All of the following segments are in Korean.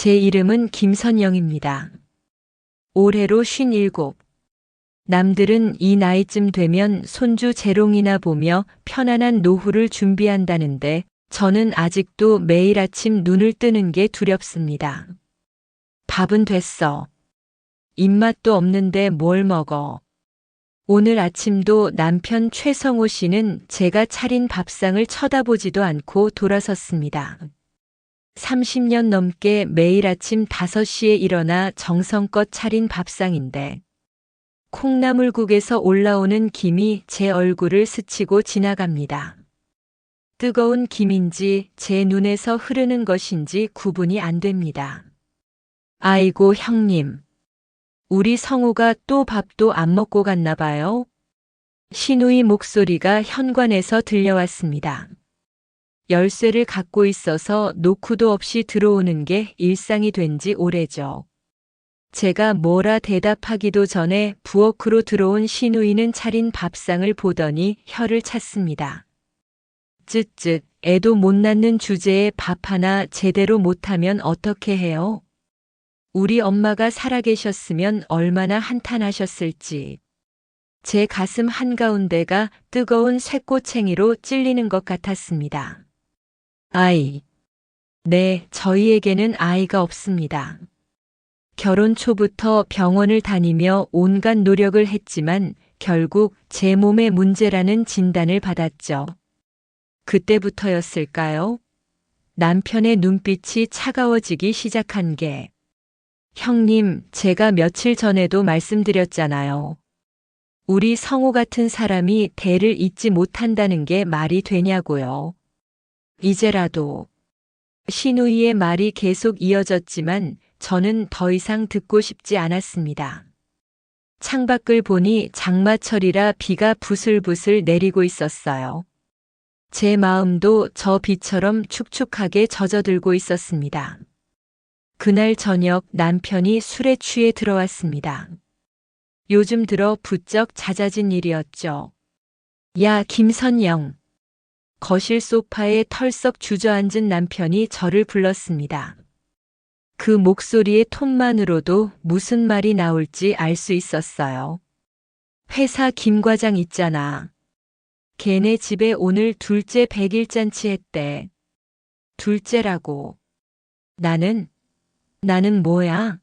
제 이름은 김선영입니다. 올해로 57. 남들은 이 나이쯤 되면 손주 재롱이나 보며 편안한 노후를 준비한다는데 저는 아직도 매일 아침 눈을 뜨는 게 두렵습니다. 밥은 됐어. 입맛도 없는데 뭘 먹어. 오늘 아침도 남편 최성호 씨는 제가 차린 밥상을 쳐다보지도 않고 돌아섰습니다. 30년 넘게 매일 아침 5시에 일어나 정성껏 차린 밥상인데 콩나물국에서 올라오는 김이 제 얼굴을 스치고 지나갑니다. 뜨거운 김인지 제 눈에서 흐르는 것인지 구분이 안 됩니다. 아이고 형님, 우리 성우가 또 밥도 안 먹고 갔나 봐요. 신우이 목소리가 현관에서 들려왔습니다. 열쇠를 갖고 있어서 노크도 없이 들어오는 게 일상이 된 지 오래죠. 제가 뭐라 대답하기도 전에 부엌으로 들어온 신우이는 차린 밥상을 보더니 혀를 찼습니다. 쯧쯧, 애도 못 낳는 주제에 밥 하나 제대로 못하면 어떻게 해요? 우리 엄마가 살아계셨으면 얼마나 한탄하셨을지. 제 가슴 한가운데가 뜨거운 쇠꼬챙이로 찔리는 것 같았습니다. 아이. 네, 저희에게는 아이가 없습니다. 결혼 초부터 병원을 다니며 온갖 노력을 했지만 결국 제 몸의 문제라는 진단을 받았죠. 그때부터였을까요? 남편의 눈빛이 차가워지기 시작한 게. 형님, 제가 며칠 전에도 말씀드렸잖아요. 우리 성우 같은 사람이 대를 잇지 못한다는 게 말이 되냐고요. 이제라도. 신우이의 말이 계속 이어졌지만 저는 더 이상 듣고 싶지 않았습니다. 창밖을 보니 장마철이라 비가 부슬부슬 내리고 있었어요. 제 마음도 저 비처럼 축축하게 젖어들고 있었습니다. 그날 저녁 남편이 술에 취해 들어왔습니다. 요즘 들어 부쩍 잦아진 일이었죠. 야, 김선영. 거실 소파에 털썩 주저앉은 남편이 저를 불렀습니다. 그 목소리의 톤만으로도 무슨 말이 나올지 알 수 있었어요. 회사 김 과장 있잖아. 걔네 집에 오늘 둘째 100일 잔치 했대. 둘째라고. 나는 뭐야?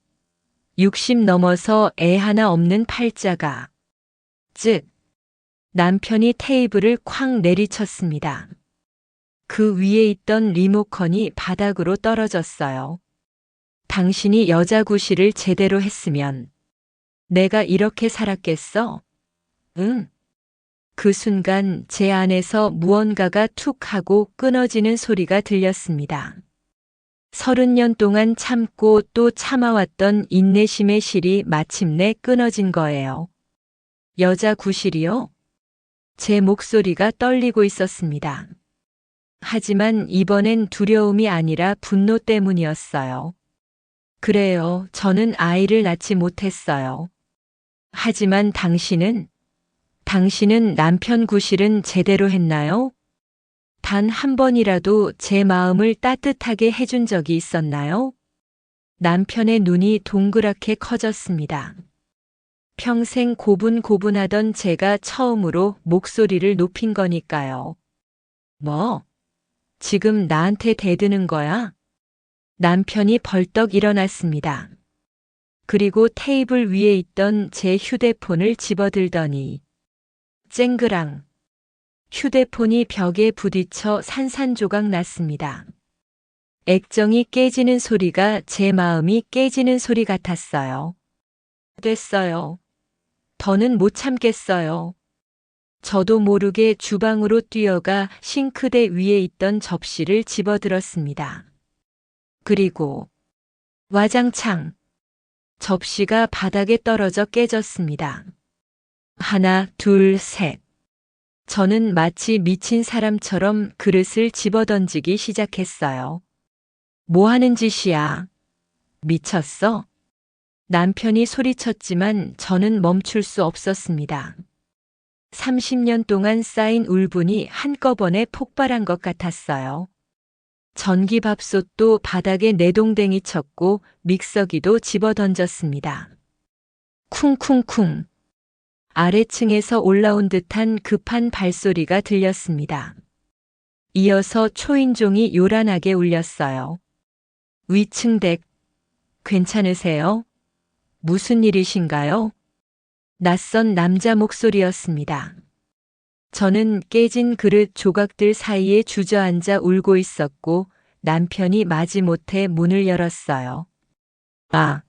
60 넘어서 애 하나 없는 팔자가. 즉, 남편이 테이블을 쾅 내리쳤습니다. 그 위에 있던 리모컨이 바닥으로 떨어졌어요. 당신이 여자 구실을 제대로 했으면 내가 이렇게 살았겠어? 응. 그 순간 제 안에서 무언가가 툭 하고 끊어지는 소리가 들렸습니다. 30년 동안 참고 또 참아왔던 인내심의 실이 마침내 끊어진 거예요. 여자 구실이요? 제 목소리가 떨리고 있었습니다. 하지만 이번엔 두려움이 아니라 분노 때문이었어요. 그래요, 저는 아이를 낳지 못했어요. 하지만 당신은 남편 구실은 제대로 했나요? 단 한 번이라도 제 마음을 따뜻하게 해준 적이 있었나요? 남편의 눈이 동그랗게 커졌습니다. 평생 고분고분하던 제가 처음으로 목소리를 높인 거니까요. 뭐? 지금 나한테 대드는 거야? 남편이 벌떡 일어났습니다. 그리고 테이블 위에 있던 제 휴대폰을 집어들더니 쨍그랑 휴대폰이 벽에 부딪혀 산산조각 났습니다. 액정이 깨지는 소리가 제 마음이 깨지는 소리 같았어요. 됐어요. 더는 못 참겠어요. 저도 모르게 주방으로 뛰어가 싱크대 위에 있던 접시를 집어들었습니다. 그리고 와장창 접시가 바닥에 떨어져 깨졌습니다. 하나, 둘, 셋. 저는 마치 미친 사람처럼 그릇을 집어던지기 시작했어요. 뭐 하는 짓이야? 미쳤어? 남편이 소리쳤지만 저는 멈출 수 없었습니다. 30년 동안 쌓인 울분이 한꺼번에 폭발한 것 같았어요. 전기밥솥도 바닥에 내동댕이 쳤고 믹서기도 집어던졌습니다. 쿵쿵쿵. 아래층에서 올라온 듯한 급한 발소리가 들렸습니다. 이어서 초인종이 요란하게 울렸어요. 위층 댁, 괜찮으세요? 무슨 일이신가요? 낯선 남자 목소리였습니다. 저는 깨진 그릇 조각들 사이에 주저앉아 울고 있었고 남편이 마지못해 문을 열었어요. 아,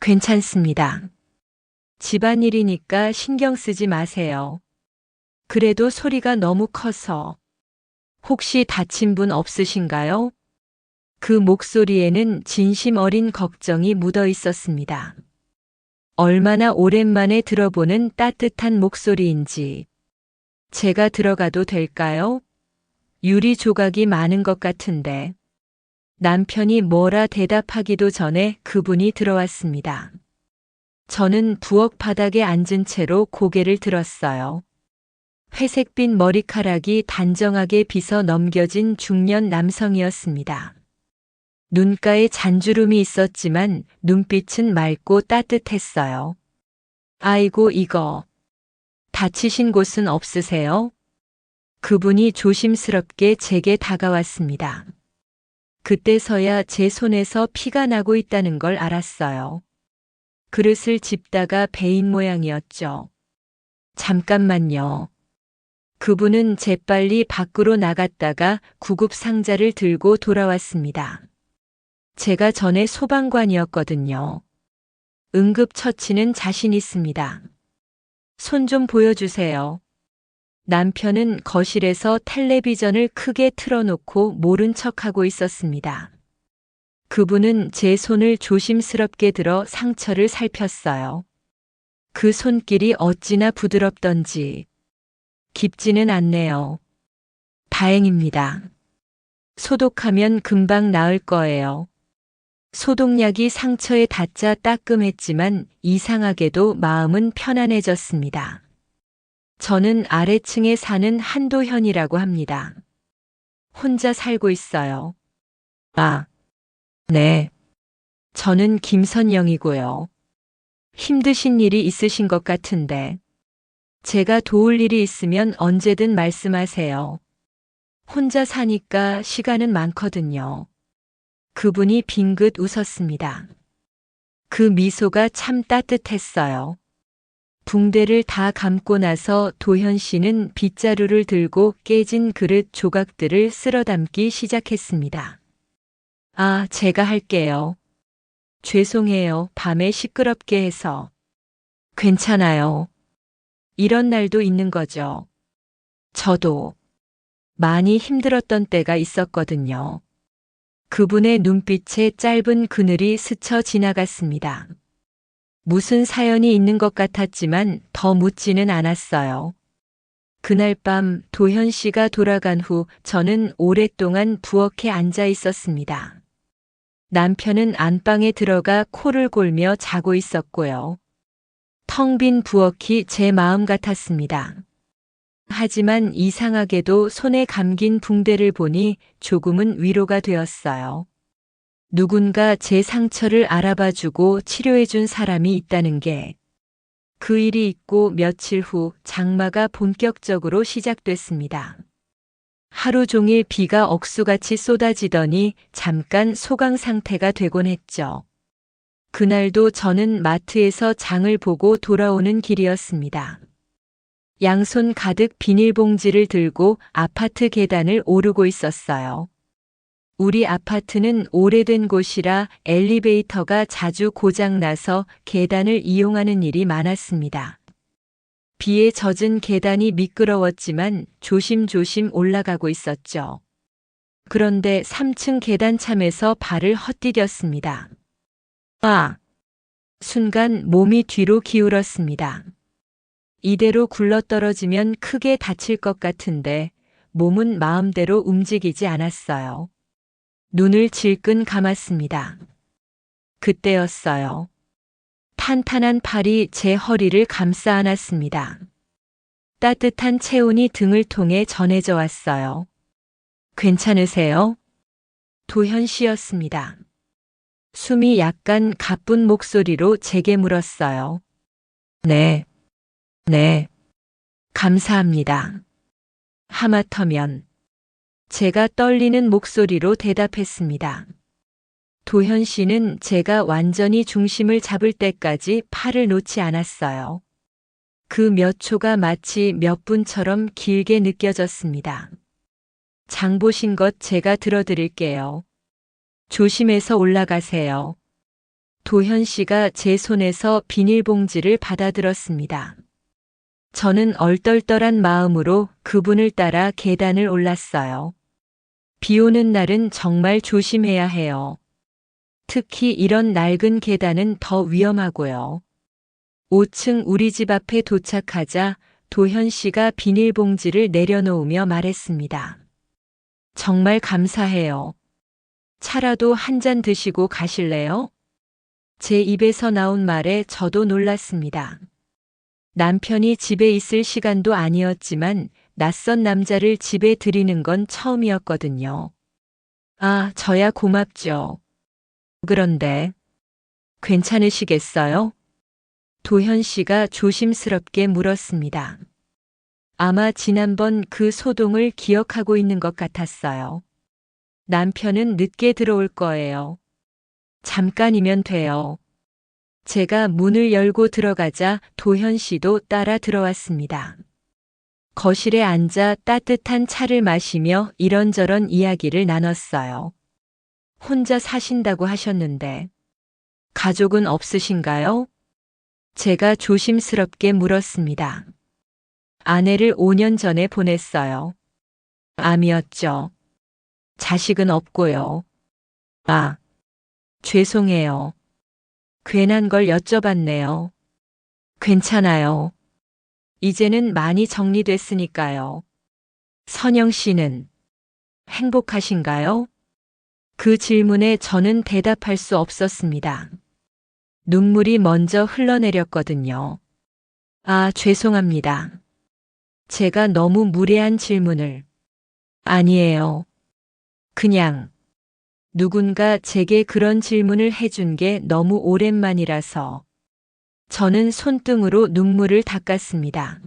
괜찮습니다. 집안일이니까 신경 쓰지 마세요. 그래도 소리가 너무 커서. 혹시 다친 분 없으신가요? 그 목소리에는 진심 어린 걱정이 묻어 있었습니다. 얼마나 오랜만에 들어보는 따뜻한 목소리인지. 제가 들어가도 될까요? 유리 조각이 많은 것 같은데. 남편이 뭐라 대답하기도 전에 그분이 들어왔습니다. 저는 부엌 바닥에 앉은 채로 고개를 들었어요. 회색빛 머리카락이 단정하게 빗어 넘겨진 중년 남성이었습니다. 눈가에 잔주름이 있었지만 눈빛은 맑고 따뜻했어요. 아이고 이거. 다치신 곳은 없으세요? 그분이 조심스럽게 제게 다가왔습니다. 그때서야 제 손에서 피가 나고 있다는 걸 알았어요. 그릇을 짚다가 베인 모양이었죠. 잠깐만요. 그분은 재빨리 밖으로 나갔다가 구급 상자를 들고 돌아왔습니다. 제가 전에 소방관이었거든요. 응급처치는 자신 있습니다. 손 좀 보여주세요. 남편은 거실에서 텔레비전을 크게 틀어놓고 모른 척하고 있었습니다. 그분은 제 손을 조심스럽게 들어 상처를 살폈어요. 그 손길이 어찌나 부드럽던지. 깊지는 않네요. 다행입니다. 소독하면 금방 나을 거예요. 소독약이 상처에 닿자 따끔했지만 이상하게도 마음은 편안해졌습니다. 저는 아래층에 사는 한도현이라고 합니다. 혼자 살고 있어요. 아, 네. 저는 김선영이고요. 힘드신 일이 있으신 것 같은데. 제가 도울 일이 있으면 언제든 말씀하세요. 혼자 사니까 시간은 많거든요. 그분이 빙긋 웃었습니다. 그 미소가 참 따뜻했어요. 붕대를 다 감고 나서 도현 씨는 빗자루를 들고 깨진 그릇 조각들을 쓸어 담기 시작했습니다. 아, 제가 할게요. 죄송해요. 밤에 시끄럽게 해서. 괜찮아요. 이런 날도 있는 거죠. 저도 많이 힘들었던 때가 있었거든요. 그분의 눈빛에 짧은 그늘이 스쳐 지나갔습니다. 무슨 사연이 있는 것 같았지만 더 묻지는 않았어요. 그날 밤 도현 씨가 돌아간 후 저는 오랫동안 부엌에 앉아 있었습니다. 남편은 안방에 들어가 코를 골며 자고 있었고요. 텅 빈 부엌이 제 마음 같았습니다. 하지만 이상하게도 손에 감긴 붕대를 보니 조금은 위로가 되었어요. 누군가 제 상처를 알아봐주고 치료해준 사람이 있다는 게. 그 일이 있고 며칠 후 장마가 본격적으로 시작됐습니다. 하루 종일 비가 억수같이 쏟아지더니 잠깐 소강 상태가 되곤 했죠. 그날도 저는 마트에서 장을 보고 돌아오는 길이었습니다. 양손 가득 비닐봉지를 들고 아파트 계단을 오르고 있었어요. 우리 아파트는 오래된 곳이라 엘리베이터가 자주 고장나서 계단을 이용하는 일이 많았습니다. 비에 젖은 계단이 미끄러웠지만 조심조심 올라가고 있었죠. 그런데 3층 계단참에서 발을 헛디뎠습니다. 아! 순간 몸이 뒤로 기울었습니다. 이대로 굴러떨어지면 크게 다칠 것 같은데 몸은 마음대로 움직이지 않았어요. 눈을 질끈 감았습니다. 그때였어요. 탄탄한 팔이 제 허리를 감싸 안았습니다. 따뜻한 체온이 등을 통해 전해져 왔어요. 괜찮으세요? 도현 씨였습니다. 숨이 약간 가쁜 목소리로 제게 물었어요. 네, 네, 감사합니다. 하마터면 제가 떨리는 목소리로 대답했습니다. 도현 씨는 제가 완전히 중심을 잡을 때까지 팔을 놓지 않았어요. 그 몇 초가 마치 몇 분처럼 길게 느껴졌습니다. 장 보신 것 제가 들어드릴게요. 조심해서 올라가세요. 도현 씨가 제 손에서 비닐봉지를 받아들었습니다. 저는 얼떨떨한 마음으로 그분을 따라 계단을 올랐어요. 비 오는 날은 정말 조심해야 해요. 특히 이런 낡은 계단은 더 위험하고요. 5층 우리 집 앞에 도착하자 도현 씨가 비닐봉지를 내려놓으며 말했습니다. 정말 감사해요. 차라도 한 잔 드시고 가실래요? 제 입에서 나온 말에 저도 놀랐습니다. 남편이 집에 있을 시간도 아니었지만 낯선 남자를 집에 들이는 건 처음이었거든요. 아, 저야 고맙죠. 그런데 괜찮으시겠어요? 도현 씨가 조심스럽게 물었습니다. 아마 지난번 그 소동을 기억하고 있는 것 같았어요. 남편은 늦게 들어올 거예요. 잠깐이면 돼요. 제가 문을 열고 들어가자 도현 씨도 따라 들어왔습니다. 거실에 앉아 따뜻한 차를 마시며 이런저런 이야기를 나눴어요. 혼자 사신다고 하셨는데 가족은 없으신가요? 제가 조심스럽게 물었습니다. 아내를 5년 전에 보냈어요. 암이었죠. 자식은 없고요. 아, 죄송해요. 괜한 걸 여쭤봤네요. 괜찮아요. 이제는 많이 정리됐으니까요. 선영 씨는 행복하신가요? 그 질문에 저는 대답할 수 없었습니다. 눈물이 먼저 흘러내렸거든요. 아, 죄송합니다. 제가 너무 무례한 질문을. 아니에요. 그냥 누군가 제게 그런 질문을 해준 게 너무 오랜만이라서. 저는 손등으로 눈물을 닦았습니다.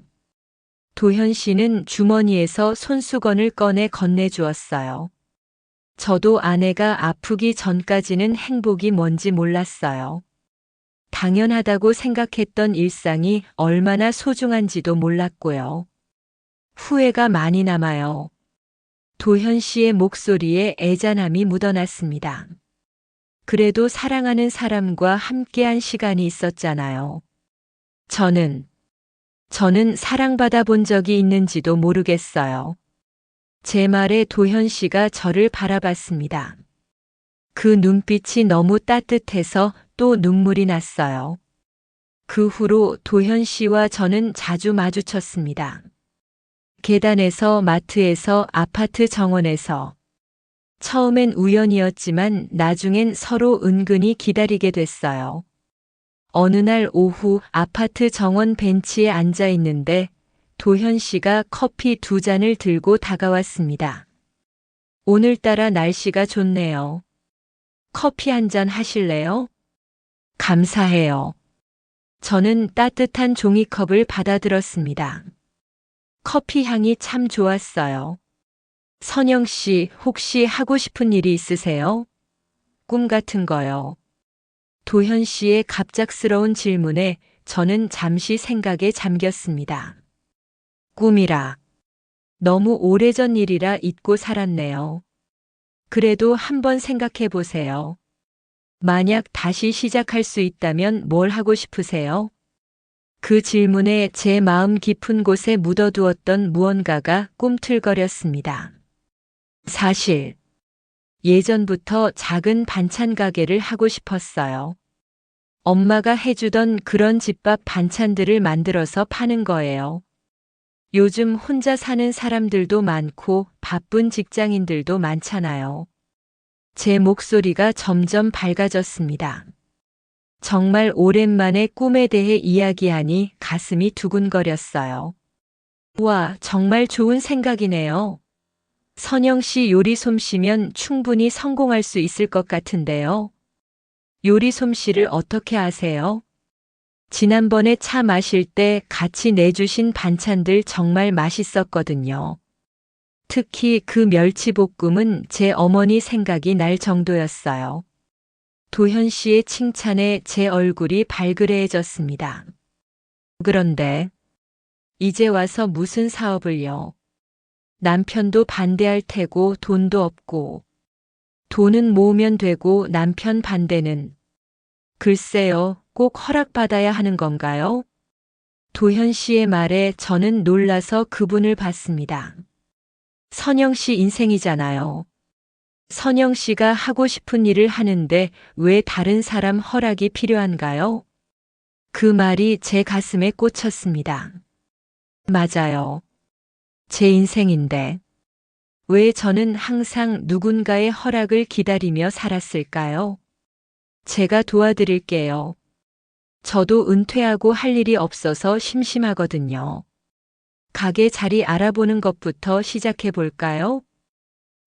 도현 씨는 주머니에서 손수건을 꺼내 건네주었어요. 저도 아내가 아프기 전까지는 행복이 뭔지 몰랐어요. 당연하다고 생각했던 일상이 얼마나 소중한지도 몰랐고요. 후회가 많이 남아요. 도현 씨의 목소리에 애잔함이 묻어났습니다. 그래도 사랑하는 사람과 함께한 시간이 있었잖아요. 저는 사랑받아 본 적이 있는지도 모르겠어요. 제 말에 도현 씨가 저를 바라봤습니다. 그 눈빛이 너무 따뜻해서 또 눈물이 났어요. 그 후로 도현 씨와 저는 자주 마주쳤습니다. 계단에서, 마트에서, 아파트 정원에서. 처음엔 우연이었지만 나중엔 서로 은근히 기다리게 됐어요. 어느 날 오후 아파트 정원 벤치에 앉아 있는데 도현 씨가 커피 2잔을 들고 다가왔습니다. 오늘따라 날씨가 좋네요. 커피 한 잔 하실래요? 감사해요. 저는 따뜻한 종이컵을 받아들었습니다. 커피 향이 참 좋았어요. 선영 씨, 혹시 하고 싶은 일이 있으세요? 꿈 같은 거요. 도현 씨의 갑작스러운 질문에 저는 잠시 생각에 잠겼습니다. 꿈이라. 너무 오래전 일이라 잊고 살았네요. 그래도 한번 생각해 보세요. 만약 다시 시작할 수 있다면 뭘 하고 싶으세요? 그 질문에 제 마음 깊은 곳에 묻어두었던 무언가가 꿈틀거렸습니다. 사실 예전부터 작은 반찬 가게를 하고 싶었어요. 엄마가 해주던 그런 집밥 반찬들을 만들어서 파는 거예요. 요즘 혼자 사는 사람들도 많고 바쁜 직장인들도 많잖아요. 제 목소리가 점점 밝아졌습니다. 정말 오랜만에 꿈에 대해 이야기하니 가슴이 두근거렸어요. 와, 정말 좋은 생각이네요. 선영 씨 요리 솜씨면 충분히 성공할 수 있을 것 같은데요. 요리 솜씨를 어떻게 아세요? 지난번에 차 마실 때 같이 내주신 반찬들 정말 맛있었거든요. 특히 그 멸치볶음은 제 어머니 생각이 날 정도였어요. 도현 씨의 칭찬에 제 얼굴이 발그레해졌습니다. 그런데 이제 와서 무슨 사업을요? 남편도 반대할 테고 돈도 없고 돈은 모으면 되고 남편 반대는 글쎄요, 꼭 허락받아야 하는 건가요? 도현 씨의 말에 저는 놀라서 그분을 봤습니다. 선영 씨 인생이잖아요. 선영 씨가 하고 싶은 일을 하는데 왜 다른 사람 허락이 필요한가요? 그 말이 제 가슴에 꽂혔습니다. 맞아요. 제 인생인데 왜 저는 항상 누군가의 허락을 기다리며 살았을까요? 제가 도와드릴게요. 저도 은퇴하고 할 일이 없어서 심심하거든요. 가게 자리 알아보는 것부터 시작해 볼까요?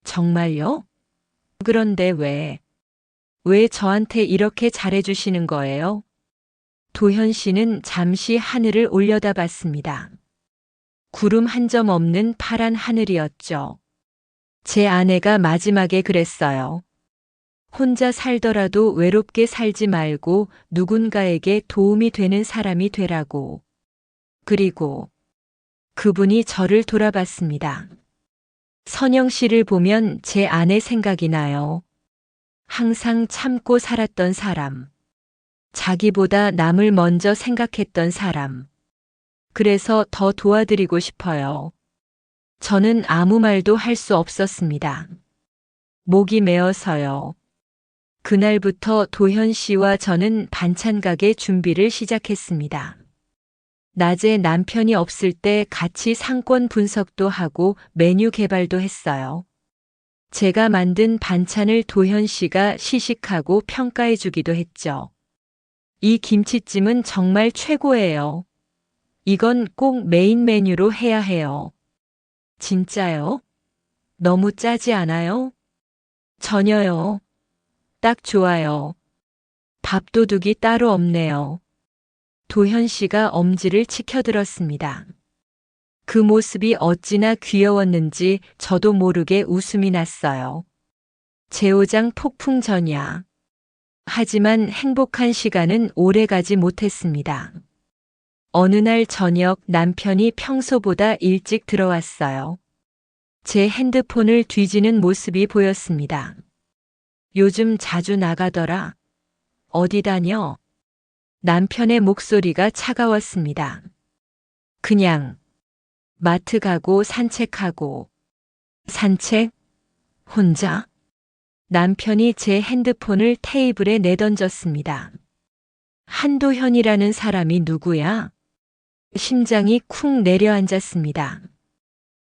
정말요? 그런데 왜 저한테 이렇게 잘해주시는 거예요? 도현 씨는 잠시 하늘을 올려다봤습니다. 구름 한 점 없는 파란 하늘이었죠. 제 아내가 마지막에 그랬어요. 혼자 살더라도 외롭게 살지 말고 누군가에게 도움이 되는 사람이 되라고. 그리고 그분이 저를 돌아봤습니다. 선영 씨를 보면 제 아내 생각이 나요. 항상 참고 살았던 사람. 자기보다 남을 먼저 생각했던 사람. 그래서 더 도와드리고 싶어요. 저는 아무 말도 할 수 없었습니다. 목이 메어서요. 그날부터 도현 씨와 저는 반찬 가게 준비를 시작했습니다. 낮에 남편이 없을 때 같이 상권 분석도 하고 메뉴 개발도 했어요. 제가 만든 반찬을 도현 씨가 시식하고 평가해 주기도 했죠. 이 김치찜은 정말 최고예요. 이건 꼭 메인 메뉴로 해야 해요. 진짜요? 너무 짜지 않아요? 전혀요. 딱 좋아요. 밥도둑이 따로 없네요. 도현 씨가 엄지를 치켜들었습니다. 그 모습이 어찌나 귀여웠는지 저도 모르게 웃음이 났어요. 제오장 폭풍 전야. 하지만 행복한 시간은 오래 가지 못했습니다. 어느 날 저녁 남편이 평소보다 일찍 들어왔어요. 제 핸드폰을 뒤지는 모습이 보였습니다. 요즘 자주 나가더라. 어디 다녀? 남편의 목소리가 차가웠습니다. 그냥 마트 가고 산책하고. 산책? 혼자? 남편이 제 핸드폰을 테이블에 내던졌습니다. 한도현이라는 사람이 누구야? 심장이 쿵 내려앉았습니다.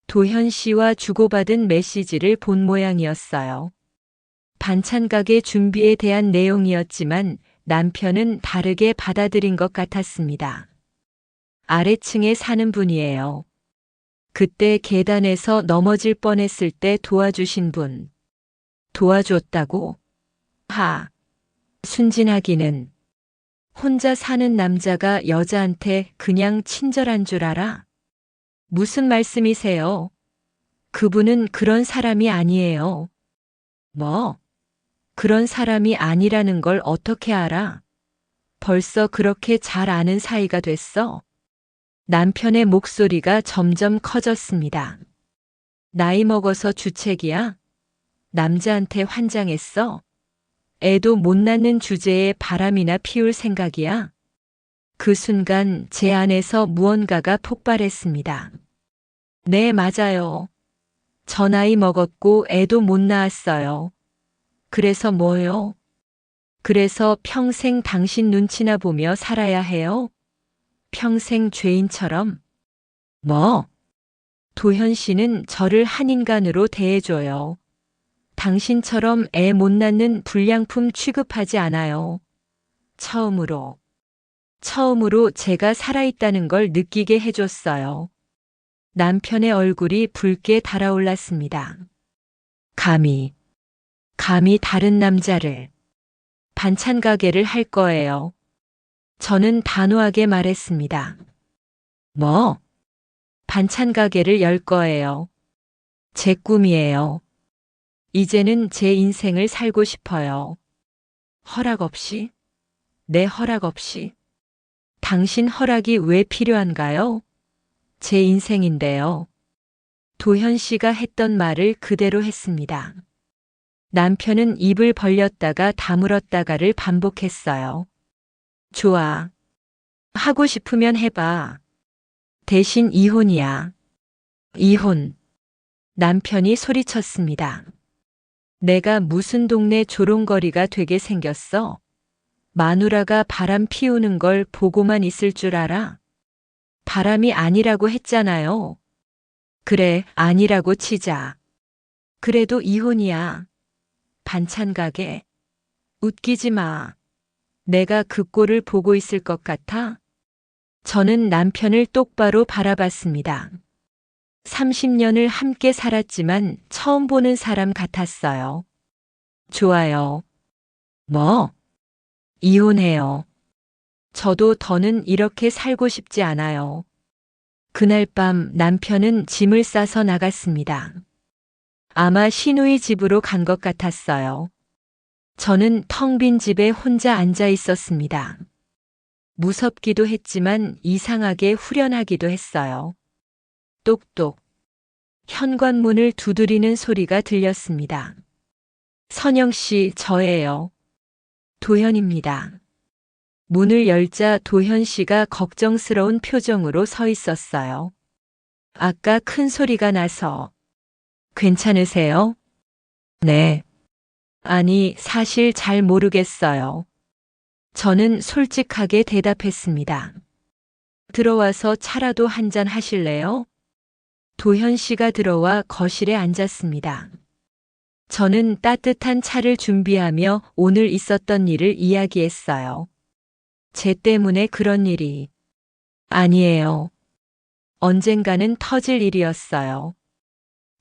도현 씨와 주고받은 메시지를 본 모양이었어요. 반찬 가게 준비에 대한 내용이었지만 남편은 다르게 받아들인 것 같았습니다. 아래층에 사는 분이에요. 그때 계단에서 넘어질 뻔했을 때 도와주신 분. 도와줬다고? 순진하기는. 혼자 사는 남자가 여자한테 그냥 친절한 줄 알아? 무슨 말씀이세요? 그분은 그런 사람이 아니에요. 뭐? 그런 사람이 아니라는 걸 어떻게 알아? 벌써 그렇게 잘 아는 사이가 됐어? 남편의 목소리가 점점 커졌습니다. 나이 먹어서 주책이야? 남자한테 환장했어? 애도 못 낳는 주제에 바람이나 피울 생각이야? 그 순간 제 안에서 무언가가 폭발했습니다. 네, 맞아요. 저 나이 먹었고 애도 못 낳았어요. 그래서 뭐요? 그래서 평생 당신 눈치나 보며 살아야 해요? 평생 죄인처럼? 뭐? 도현 씨는 저를 한 인간으로 대해줘요. 당신처럼 애 못 낳는 불량품 취급하지 않아요. 처음으로 제가 살아있다는 걸 느끼게 해줬어요. 남편의 얼굴이 붉게 달아올랐습니다. 감히 다른 남자를 반찬 가게를 할 거예요. 저는 단호하게 말했습니다. 뭐? 반찬 가게를 열 거예요. 제 꿈이에요. 이제는 제 인생을 살고 싶어요. 허락 없이? 내 허락 없이? 당신 허락이 왜 필요한가요? 제 인생인데요. 도현 씨가 했던 말을 그대로 했습니다. 남편은 입을 벌렸다가 다물었다가를 반복했어요. 좋아. 하고 싶으면 해봐. 대신 이혼이야. 이혼. 남편이 소리쳤습니다. 내가 무슨 동네 조롱거리가 되게 생겼어? 마누라가 바람 피우는 걸 보고만 있을 줄 알아? 바람이 아니라고 했잖아요. 그래, 아니라고 치자. 그래도 이혼이야. 반찬 가게. 웃기지 마. 내가 그 꼴을 보고 있을 것 같아? 저는 남편을 똑바로 바라봤습니다. 30년을 함께 살았지만 처음 보는 사람 같았어요. 좋아요. 뭐? 이혼해요. 저도 더는 이렇게 살고 싶지 않아요. 그날 밤 남편은 짐을 싸서 나갔습니다. 아마 시누이 집으로 간 것 같았어요. 저는 텅 빈 집에 혼자 앉아 있었습니다. 무섭기도 했지만 이상하게 후련하기도 했어요. 똑똑. 현관문을 두드리는 소리가 들렸습니다. 선영 씨, 저예요. 도현입니다. 문을 열자 도현 씨가 걱정스러운 표정으로 서 있었어요. 아까 큰 소리가 나서. 괜찮으세요? 네. 아니, 사실 잘 모르겠어요. 저는 솔직하게 대답했습니다. 들어와서 차라도 한잔 하실래요? 도현 씨가 들어와 거실에 앉았습니다. 저는 따뜻한 차를 준비하며 오늘 있었던 일을 이야기했어요. 쟤 때문에 그런 일이. 아니에요. 언젠가는 터질 일이었어요.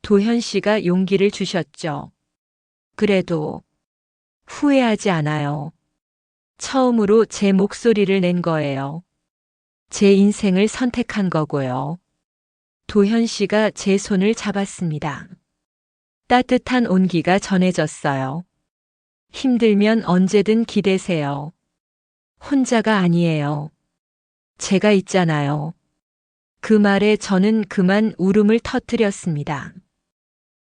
도현 씨가 용기를 주셨죠. 그래도 후회하지 않아요. 처음으로 제 목소리를 낸 거예요. 제 인생을 선택한 거고요. 도현 씨가 제 손을 잡았습니다. 따뜻한 온기가 전해졌어요. 힘들면 언제든 기대세요. 혼자가 아니에요. 제가 있잖아요. 그 말에 저는 그만 울음을 터뜨렸습니다.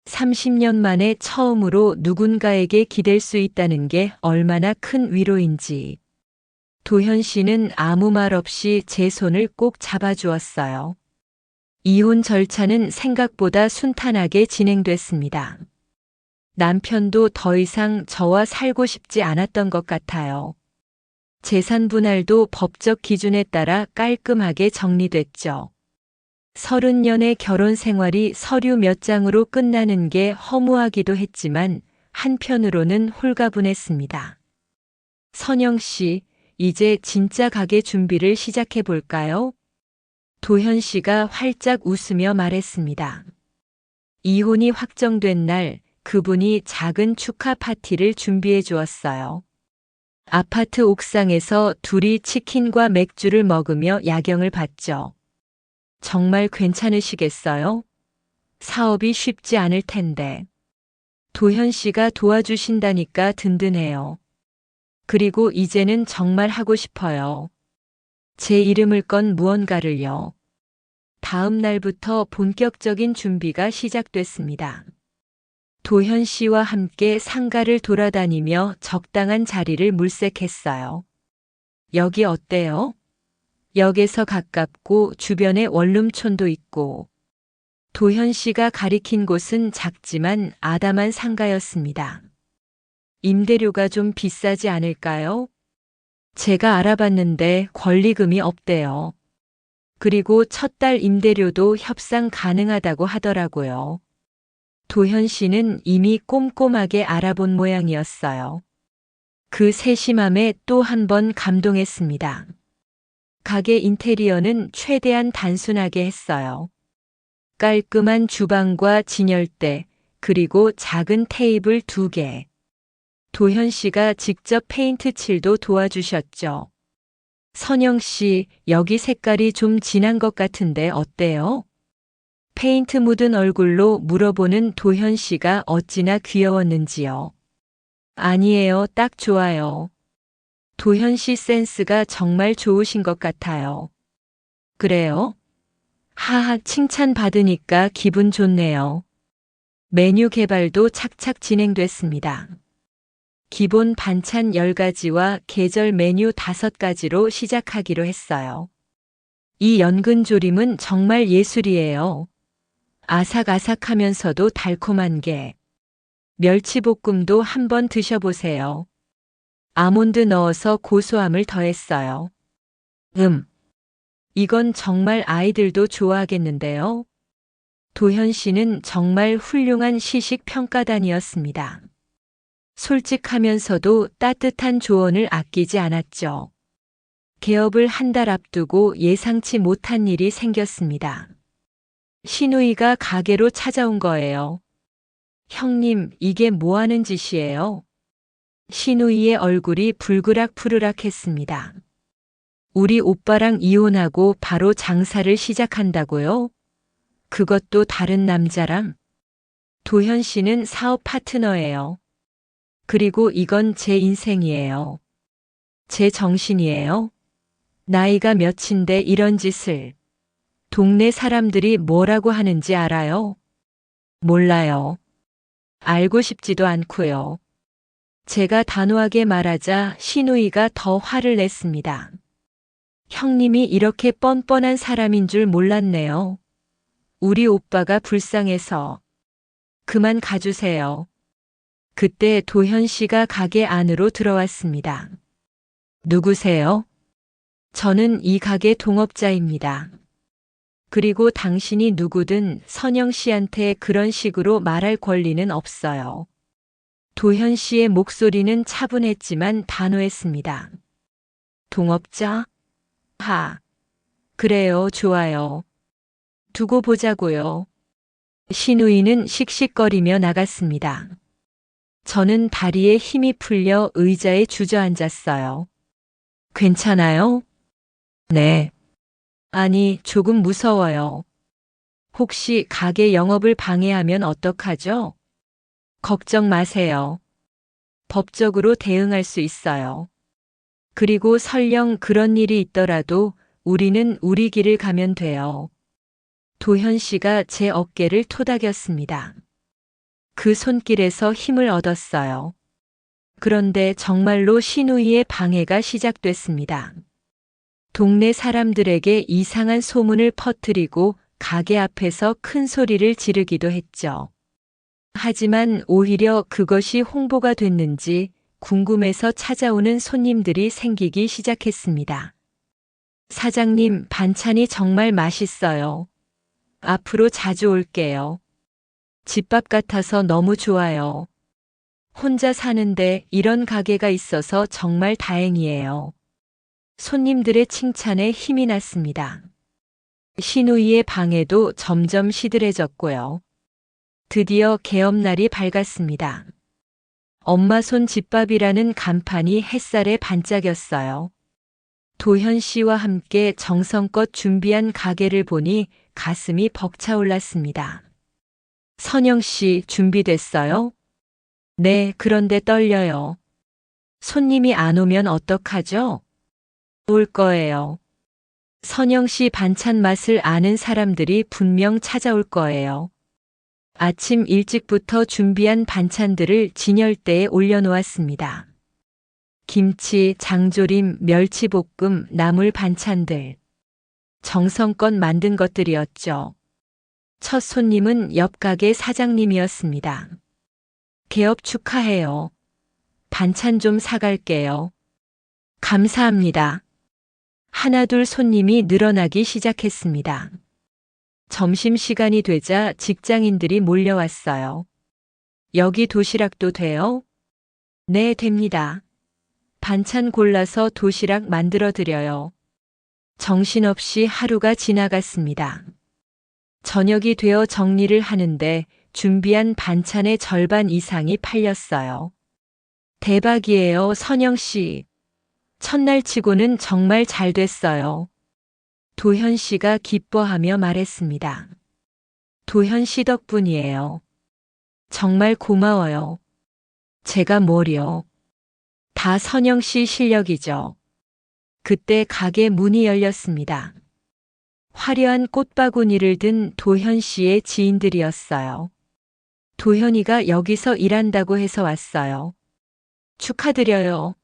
30년 만에 처음으로 누군가에게 기댈 수 있다는 게 얼마나 큰 위로인지. 도현 씨는 아무 말 없이 제 손을 꼭 잡아주었어요. 이혼 절차는 생각보다 순탄하게 진행됐습니다. 남편도 더 이상 저와 살고 싶지 않았던 것 같아요. 재산 분할도 법적 기준에 따라 깔끔하게 정리됐죠. 30년의 결혼 생활이 서류 몇 장으로 끝나는 게 허무하기도 했지만 한편으로는 홀가분했습니다. 선영 씨, 이제 진짜 가게 준비를 시작해 볼까요? 도현 씨가 활짝 웃으며 말했습니다. 이혼이 확정된 날 그분이 작은 축하 파티를 준비해 주었어요. 아파트 옥상에서 둘이 치킨과 맥주를 먹으며 야경을 봤죠. 정말 괜찮으시겠어요? 사업이 쉽지 않을 텐데. 도현 씨가 도와주신다니까 든든해요. 그리고 이제는 정말 하고 싶어요. 제 이름을 건 무언가를요. 다음 날부터 본격적인 준비가 시작됐습니다. 도현 씨와 함께 상가를 돌아다니며 적당한 자리를 물색했어요. 여기 어때요? 역에서 가깝고 주변에 원룸촌도 있고. 도현 씨가 가리킨 곳은 작지만 아담한 상가였습니다. 임대료가 좀 비싸지 않을까요? 제가 알아봤는데 권리금이 없대요. 그리고 첫 달 임대료도 협상 가능하다고 하더라고요. 도현 씨는 이미 꼼꼼하게 알아본 모양이었어요. 그 세심함에 또 한 번 감동했습니다. 가게 인테리어는 최대한 단순하게 했어요. 깔끔한 주방과 진열대, 그리고 작은 테이블 2개. 도현 씨가 직접 페인트 칠도 도와주셨죠. 선영 씨, 여기 색깔이 좀 진한 것 같은데 어때요? 페인트 묻은 얼굴로 물어보는 도현 씨가 어찌나 귀여웠는지요. 아니에요, 딱 좋아요. 도현 씨 센스가 정말 좋으신 것 같아요. 그래요? 하하, 칭찬받으니까 기분 좋네요. 메뉴 개발도 착착 진행됐습니다. 기본 반찬 10가지와 계절 메뉴 5가지로 시작하기로 했어요. 이 연근조림은 정말 예술이에요. 아삭아삭하면서도 달콤한 게. 멸치볶음도 한번 드셔보세요. 아몬드 넣어서 고소함을 더했어요. 이건 정말 아이들도 좋아하겠는데요. 도현 씨는 정말 훌륭한 시식 평가단이었습니다. 솔직하면서도 따뜻한 조언을 아끼지 않았죠. 개업을 한 달 앞두고 예상치 못한 일이 생겼습니다. 신우이가 가게로 찾아온 거예요. 형님, 이게 뭐 하는 짓이에요? 신우이의 얼굴이 불그락푸르락했습니다. 우리 오빠랑 이혼하고 바로 장사를 시작한다고요? 그것도 다른 남자랑? 도현 씨는 사업 파트너예요. 그리고 이건 제 인생이에요. 제 정신이에요. 나이가 몇인데 이런 짓을. 동네 사람들이 뭐라고 하는지 알아요? 몰라요. 알고 싶지도 않고요. 제가 단호하게 말하자 신우이가 더 화를 냈습니다. 형님이 이렇게 뻔뻔한 사람인 줄 몰랐네요. 우리 오빠가 불쌍해서. 그만 가주세요. 그때 도현 씨가 가게 안으로 들어왔습니다. 누구세요? 저는 이 가게 동업자입니다. 그리고 당신이 누구든 선영 씨한테 그런 식으로 말할 권리는 없어요. 도현 씨의 목소리는 차분했지만 단호했습니다. 동업자? 하. 그래요, 좋아요. 두고 보자고요. 신우이는 씩씩거리며 나갔습니다. 저는 다리에 힘이 풀려 의자에 주저앉았어요. 괜찮아요? 네. 아니, 조금 무서워요. 혹시 가게 영업을 방해하면 어떡하죠? 걱정 마세요. 법적으로 대응할 수 있어요. 그리고 설령 그런 일이 있더라도 우리는 우리 길을 가면 돼요. 도현 씨가 제 어깨를 토닥였습니다. 그 손길에서 힘을 얻었어요. 그런데 정말로 신우이의 방해가 시작됐습니다. 동네 사람들에게 이상한 소문을 퍼뜨리고 가게 앞에서 큰 소리를 지르기도 했죠. 하지만 오히려 그것이 홍보가 됐는지 궁금해서 찾아오는 손님들이 생기기 시작했습니다. 사장님, 반찬이 정말 맛있어요. 앞으로 자주 올게요. 집밥 같아서 너무 좋아요. 혼자 사는데 이런 가게가 있어서 정말 다행이에요. 손님들의 칭찬에 힘이 났습니다. 신우이의 방에도 점점 시들해졌고요. 드디어 개업날이 밝았습니다. 엄마 손 집밥이라는 간판이 햇살에 반짝였어요. 도현 씨와 함께 정성껏 준비한 가게를 보니 가슴이 벅차올랐습니다. 선영 씨, 준비됐어요? 네, 그런데 떨려요. 손님이 안 오면 어떡하죠? 올 거예요. 선영 씨 반찬 맛을 아는 사람들이 분명 찾아올 거예요. 아침 일찍부터 준비한 반찬들을 진열대에 올려놓았습니다. 김치, 장조림, 멸치볶음, 나물 반찬들. 정성껏 만든 것들이었죠. 첫 손님은 옆 가게 사장님이었습니다. 개업 축하해요. 반찬 좀 사갈게요. 감사합니다. 하나둘 손님이 늘어나기 시작했습니다. 점심시간이 되자 직장인들이 몰려왔어요. 여기 도시락도 돼요? 네, 됩니다. 반찬 골라서 도시락 만들어 드려요. 정신없이 하루가 지나갔습니다. 저녁이 되어 정리를 하는데 준비한 반찬의 절반 이상이 팔렸어요. 대박이에요, 선영 씨. 첫날 치고는 정말 잘 됐어요. 도현 씨가 기뻐하며 말했습니다. 도현 씨 덕분이에요. 정말 고마워요. 제가 뭘요? 다 선영 씨 실력이죠. 그때 가게 문이 열렸습니다. 화려한 꽃바구니를 든 도현 씨의 지인들이었어요. 도현이가 여기서 일한다고 해서 왔어요. 축하드려요.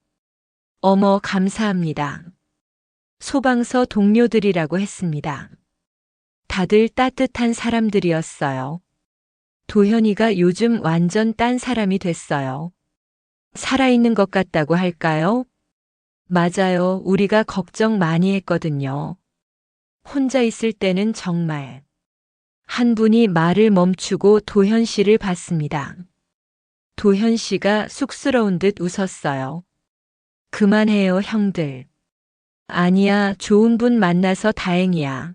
어머, 감사합니다. 소방서 동료들이라고 했습니다. 다들 따뜻한 사람들이었어요. 도현이가 요즘 완전 딴 사람이 됐어요. 살아있는 것 같다고 할까요? 맞아요. 우리가 걱정 많이 했거든요. 혼자 있을 때는 정말. 한 분이 말을 멈추고 도현 씨를 봤습니다. 도현 씨가 쑥스러운 듯 웃었어요. 그만해요, 형들. 아니야, 좋은 분 만나서 다행이야.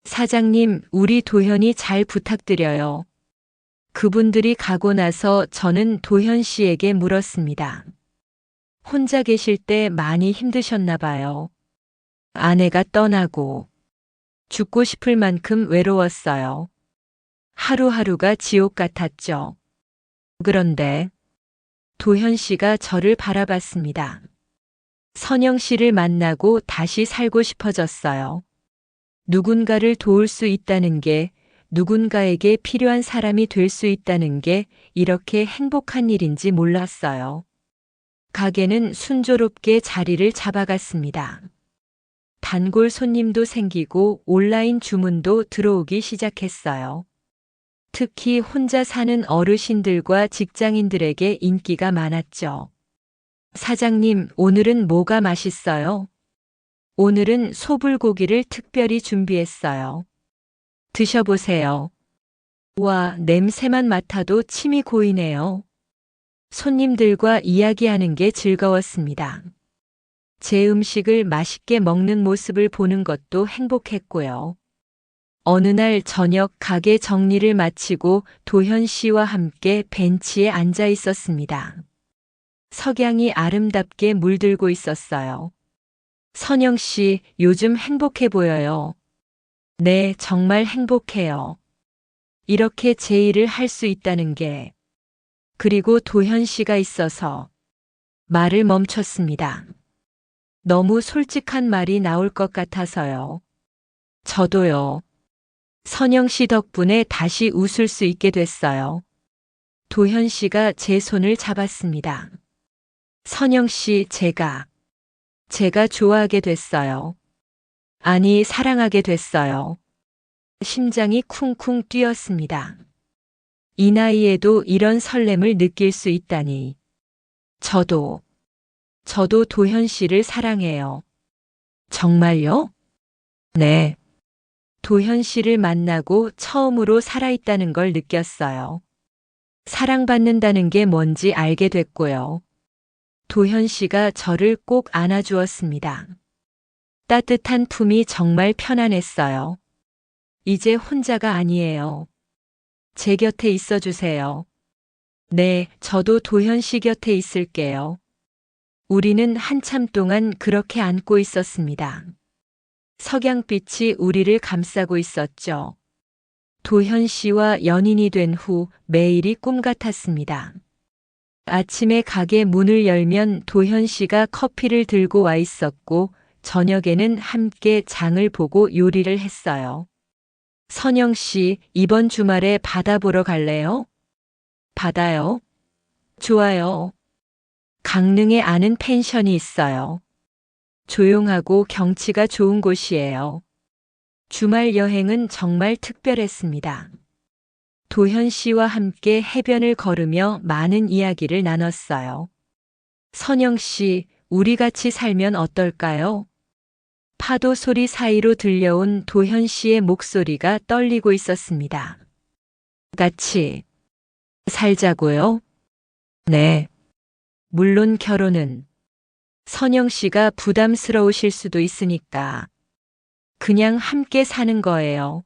사장님, 우리 도현이 잘 부탁드려요. 그분들이 가고 나서 저는 도현 씨에게 물었습니다. 혼자 계실 때 많이 힘드셨나 봐요. 아내가 떠나고 죽고 싶을 만큼 외로웠어요. 하루하루가 지옥 같았죠. 그런데 도현 씨가 저를 바라봤습니다. 선영 씨를 만나고 다시 살고 싶어졌어요. 누군가를 도울 수 있다는 게, 누군가에게 필요한 사람이 될 수 있다는 게 이렇게 행복한 일인지 몰랐어요. 가게는 순조롭게 자리를 잡아갔습니다. 단골 손님도 생기고 온라인 주문도 들어오기 시작했어요. 특히 혼자 사는 어르신들과 직장인들에게 인기가 많았죠. 사장님, 오늘은 뭐가 맛있어요? 오늘은 소불고기를 특별히 준비했어요. 드셔보세요. 와, 냄새만 맡아도 침이 고이네요. 손님들과 이야기하는 게 즐거웠습니다. 제 음식을 맛있게 먹는 모습을 보는 것도 행복했고요. 어느 날 저녁 가게 정리를 마치고 도현 씨와 함께 벤치에 앉아 있었습니다. 석양이 아름답게 물들고 있었어요. 선영 씨, 요즘 행복해 보여요. 네, 정말 행복해요. 이렇게 제 일을 할 수 있다는 게. 그리고 도현 씨가 있어서 말을 멈췄습니다. 너무 솔직한 말이 나올 것 같아서요. 저도요. 선영 씨 덕분에 다시 웃을 수 있게 됐어요. 도현 씨가 제 손을 잡았습니다. 선영 씨, 제가 좋아하게 됐어요. 아니, 사랑하게 됐어요. 심장이 쿵쿵 뛰었습니다. 이 나이에도 이런 설렘을 느낄 수 있다니. 저도 도현 씨를 사랑해요. 정말요? 네. 도현 씨를 만나고 처음으로 살아있다는 걸 느꼈어요. 사랑받는다는 게 뭔지 알게 됐고요. 도현 씨가 저를 꼭 안아주었습니다. 따뜻한 품이 정말 편안했어요. 이제 혼자가 아니에요. 제 곁에 있어 주세요. 네, 저도 도현 씨 곁에 있을게요. 우리는 한참 동안 그렇게 안고 있었습니다. 석양빛이 우리를 감싸고 있었죠. 도현 씨와 연인이 된 후 매일이 꿈 같았습니다. 아침에 가게 문을 열면 도현 씨가 커피를 들고 와 있었고, 저녁에는 함께 장을 보고 요리를 했어요. 선영 씨, 이번 주말에 바다 보러 갈래요? 바다요? 좋아요. 강릉에 아는 펜션이 있어요. 조용하고 경치가 좋은 곳이에요. 주말 여행은 정말 특별했습니다. 도현 씨와 함께 해변을 걸으며 많은 이야기를 나눴어요. 선영 씨, 우리 같이 살면 어떨까요? 파도 소리 사이로 들려온 도현 씨의 목소리가 떨리고 있었습니다. 같이 살자고요? 네. 물론 결혼은 선영 씨가 부담스러우실 수도 있으니까 그냥 함께 사는 거예요.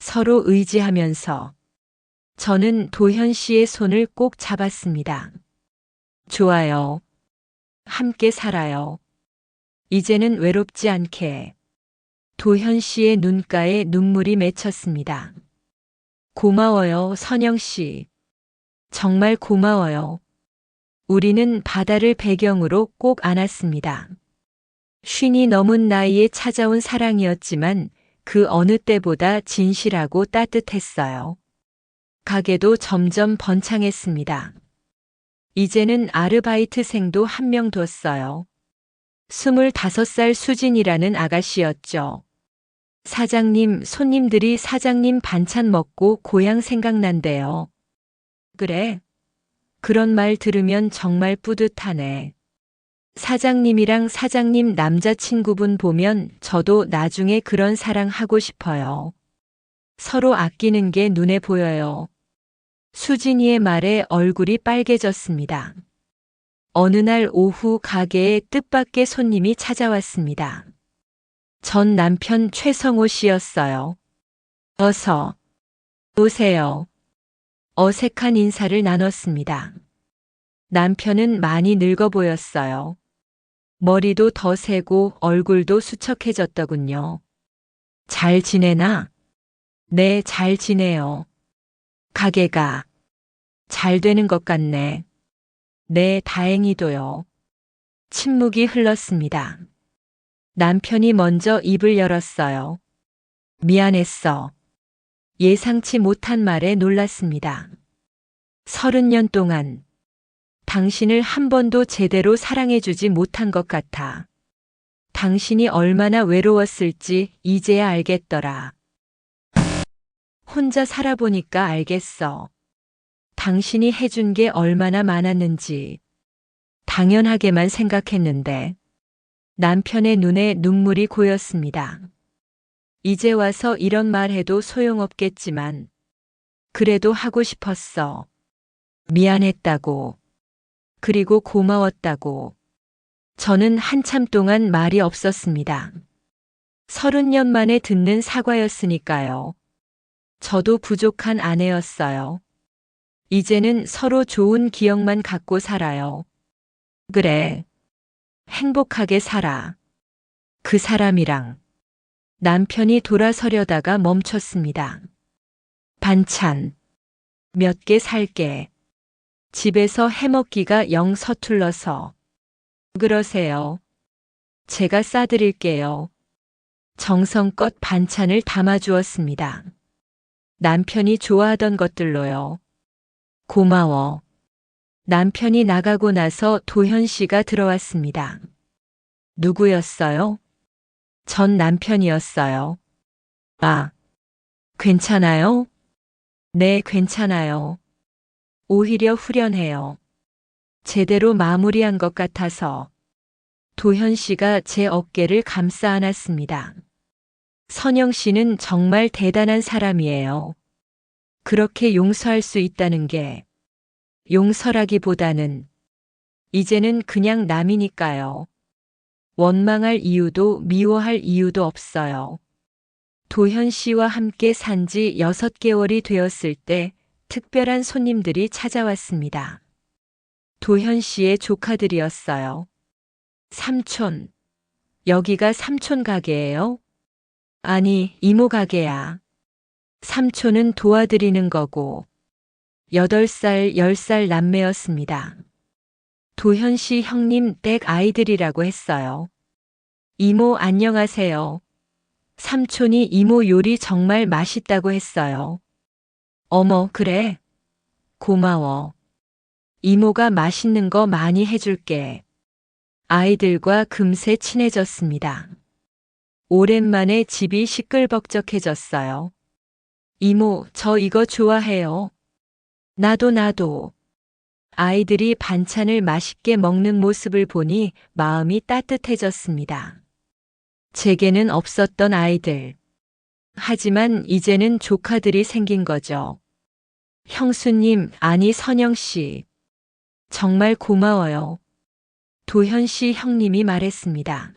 서로 의지하면서 저는 도현 씨의 손을 꼭 잡았습니다. 좋아요. 함께 살아요. 이제는 외롭지 않게. 도현 씨의 눈가에 눈물이 맺혔습니다. 고마워요, 선영 씨. 정말 고마워요. 우리는 바다를 배경으로 꼭 안았습니다. 쉰이 넘은 나이에 찾아온 사랑이었지만 그 어느 때보다 진실하고 따뜻했어요. 가게도 점점 번창했습니다. 이제는 아르바이트생도 한 명 뒀어요. 25살 수진이라는 아가씨였죠. 사장님, 손님들이 사장님 반찬 먹고 고향 생각난대요. 그래? 그런 말 들으면 정말 뿌듯하네. 사장님이랑 사장님 남자친구분 보면 저도 나중에 그런 사랑 하고 싶어요. 서로 아끼는 게 눈에 보여요. 수진이의 말에 얼굴이 빨개졌습니다. 어느 날 오후 가게에 뜻밖의 손님이 찾아왔습니다. 전 남편 최성호 씨였어요. 어서 오세요. 어색한 인사를 나눴습니다. 남편은 많이 늙어 보였어요. 머리도 더 세고 얼굴도 수척해졌더군요. 잘 지내나? 네, 잘 지내요. 가게가 잘 되는 것 같네. 네, 다행히도요. 침묵이 흘렀습니다. 남편이 먼저 입을 열었어요. 미안했어. 예상치 못한 말에 놀랐습니다. 30년 동안 당신을 한 번도 제대로 사랑해주지 못한 것 같아. 당신이 얼마나 외로웠을지 이제야 알겠더라. 혼자 살아보니까 알겠어. 당신이 해준 게 얼마나 많았는지. 당연하게만 생각했는데. 남편의 눈에 눈물이 고였습니다. 이제 와서 이런 말 해도 소용없겠지만, 그래도 하고 싶었어. 미안했다고. 그리고 고마웠다고. 저는 한참 동안 말이 없었습니다. 30년 만에 듣는 사과였으니까요. 저도 부족한 아내였어요. 이제는 서로 좋은 기억만 갖고 살아요. 그래. 행복하게 살아. 그 사람이랑. 남편이 돌아서려다가 멈췄습니다. 반찬. 몇 개 살게. 집에서 해먹기가 영 서툴러서. 그러세요. 제가 싸드릴게요. 정성껏 반찬을 담아주었습니다. 남편이 좋아하던 것들로요. 고마워. 남편이 나가고 나서 도현 씨가 들어왔습니다. 누구였어요? 전 남편이었어요. 아, 괜찮아요? 네, 괜찮아요. 오히려 후련해요. 제대로 마무리한 것 같아서. 도현 씨가 제 어깨를 감싸 안았습니다. 선영 씨는 정말 대단한 사람이에요. 그렇게 용서할 수 있다는 게 용서라기보다는 이제는 그냥 남이니까요. 원망할 이유도 미워할 이유도 없어요. 도현 씨와 함께 산지 6개월이 되었을 때 특별한 손님들이 찾아왔습니다. 도현 씨의 조카들이었어요. 삼촌, 여기가 삼촌 가게예요? 아니, 이모 가게야. 삼촌은 도와드리는 거고. 8살, 10살 남매였습니다. 도현 씨 형님 댁 아이들이라고 했어요. 이모 안녕하세요. 삼촌이 이모 요리 정말 맛있다고 했어요. 어머, 그래? 고마워. 이모가 맛있는 거 많이 해줄게. 아이들과 금세 친해졌습니다. 오랜만에 집이 시끌벅적해졌어요. 이모, 저 이거 좋아해요. 나도. 아이들이 반찬을 맛있게 먹는 모습을 보니 마음이 따뜻해졌습니다. 제게는 없었던 아이들. 하지만 이제는 조카들이 생긴 거죠. 형수님, 아니 선영 씨. 정말 고마워요. 도현 씨 형님이 말했습니다.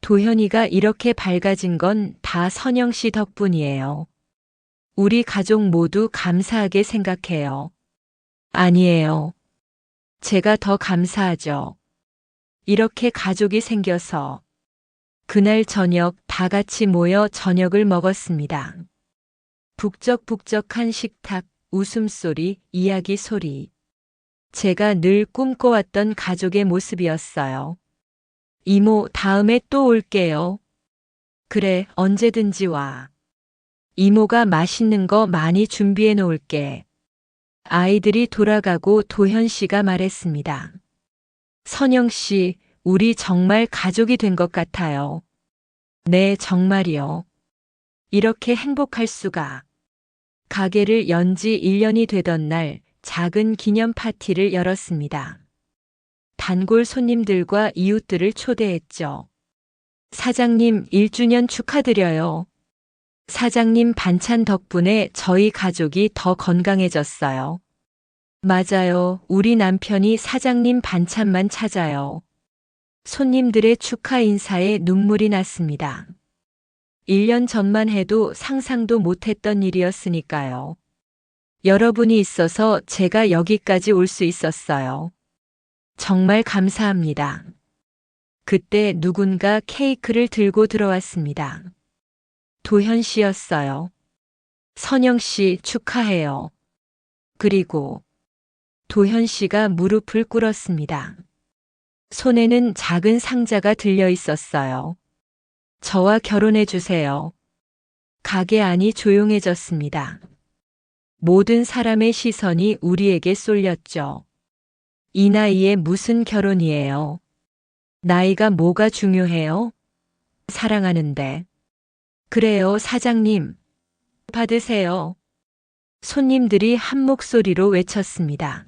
도현이가 이렇게 밝아진 건 다 선영 씨 덕분이에요. 우리 가족 모두 감사하게 생각해요. 아니에요. 제가 더 감사하죠. 이렇게 가족이 생겨서. 그날 저녁 다 같이 모여 저녁을 먹었습니다. 북적북적한 식탁, 웃음소리, 이야기 소리. 제가 늘 꿈꿔왔던 가족의 모습이었어요. 이모, 다음에 또 올게요. 그래, 언제든지 와. 이모가 맛있는 거 많이 준비해 놓을게. 아이들이 돌아가고 도현 씨가 말했습니다. 선영 씨, 우리 정말 가족이 된 것 같아요. 네, 정말이요. 이렇게 행복할 수가. 가게를 연 지 1년이 되던 날 작은 기념 파티를 열었습니다. 단골 손님들과 이웃들을 초대했죠. 사장님 1주년 축하드려요. 사장님 반찬 덕분에 저희 가족이 더 건강해졌어요. 맞아요. 우리 남편이 사장님 반찬만 찾아요. 손님들의 축하 인사에 눈물이 났습니다. 1년 전만 해도 상상도 못했던 일이었으니까요. 여러분이 있어서 제가 여기까지 올 수 있었어요. 정말 감사합니다. 그때 누군가 케이크를 들고 들어왔습니다. 도현 씨였어요. 선영 씨 축하해요. 그리고 도현 씨가 무릎을 꿇었습니다. 손에는 작은 상자가 들려 있었어요. 저와 결혼해 주세요. 가게 안이 조용해졌습니다. 모든 사람의 시선이 우리에게 쏠렸죠. 이 나이에 무슨 결혼이에요? 나이가 뭐가 중요해요? 사랑하는데. 그래요, 사장님. 받으세요. 손님들이 한 목소리로 외쳤습니다.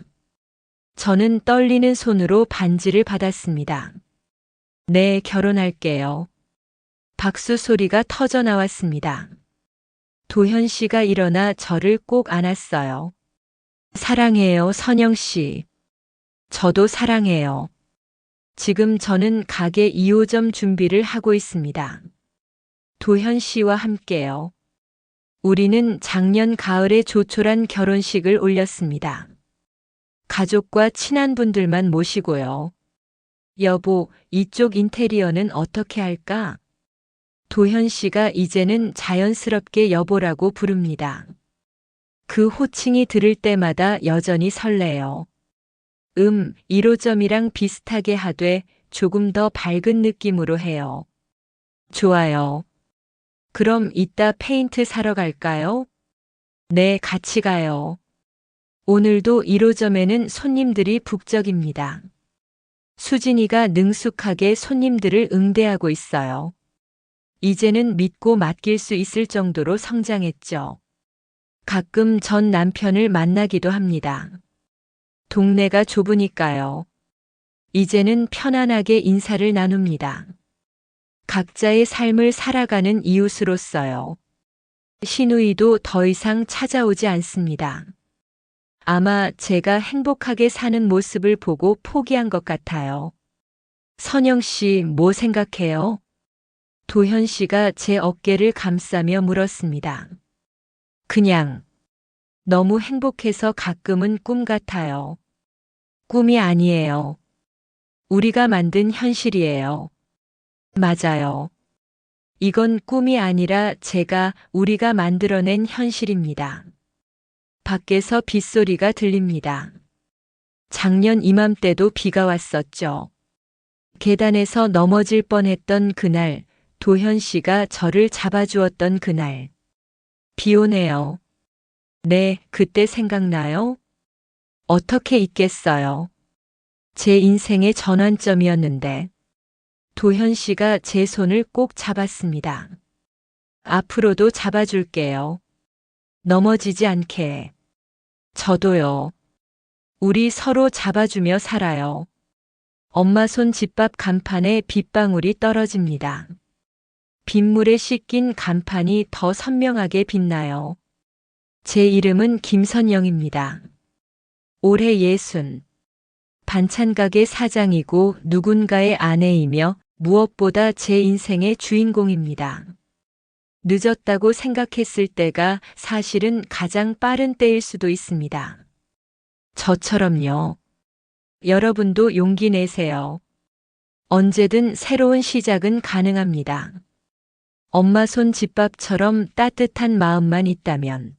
저는 떨리는 손으로 반지를 받았습니다. 네, 결혼할게요. 박수 소리가 터져 나왔습니다. 도현 씨가 일어나 저를 꼭 안았어요. 사랑해요, 선영 씨. 저도 사랑해요. 지금 저는 가게 2호점 준비를 하고 있습니다. 도현 씨와 함께요. 우리는 작년 가을에 조촐한 결혼식을 올렸습니다. 가족과 친한 분들만 모시고요. 여보, 이쪽 인테리어는 어떻게 할까? 도현 씨가 이제는 자연스럽게 여보라고 부릅니다. 그 호칭이 들을 때마다 여전히 설레요. 1호점이랑 비슷하게 하되 조금 더 밝은 느낌으로 해요. 좋아요. 그럼 이따 페인트 사러 갈까요? 네, 같이 가요. 오늘도 1호점에는 손님들이 북적입니다. 수진이가 능숙하게 손님들을 응대하고 있어요. 이제는 믿고 맡길 수 있을 정도로 성장했죠. 가끔 전 남편을 만나기도 합니다. 동네가 좁으니까요. 이제는 편안하게 인사를 나눕니다. 각자의 삶을 살아가는 이웃으로서요. 시누이도 더 이상 찾아오지 않습니다. 아마 제가 행복하게 사는 모습을 보고 포기한 것 같아요. 선영 씨, 뭐 생각해요? 도현 씨가 제 어깨를 감싸며 물었습니다. 그냥 너무 행복해서 가끔은 꿈 같아요. 꿈이 아니에요. 우리가 만든 현실이에요. 맞아요. 이건 꿈이 아니라 우리가 만들어낸 현실입니다. 밖에서 빗소리가 들립니다. 작년 이맘때도 비가 왔었죠. 계단에서 넘어질 뻔했던 그날, 도현 씨가 저를 잡아주었던 그날. 비 오네요. 네, 그때 생각나요? 어떻게 잊겠어요. 제 인생의 전환점이었는데. 도현 씨가 제 손을 꼭 잡았습니다. 앞으로도 잡아줄게요. 넘어지지 않게. 저도요. 우리 서로 잡아주며 살아요. 엄마 손 집밥 간판에 빗방울이 떨어집니다. 빗물에 씻긴 간판이 더 선명하게 빛나요. 제 이름은 김선영입니다. 올해 60. 반찬가게 사장이고 누군가의 아내이며 무엇보다 제 인생의 주인공입니다. 늦었다고 생각했을 때가 사실은 가장 빠른 때일 수도 있습니다. 저처럼요. 여러분도 용기 내세요. 언제든 새로운 시작은 가능합니다. 엄마 손 집밥처럼 따뜻한 마음만 있다면.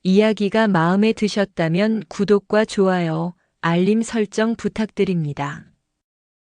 이야기가 마음에 드셨다면 구독과 좋아요, 알림 설정 부탁드립니다.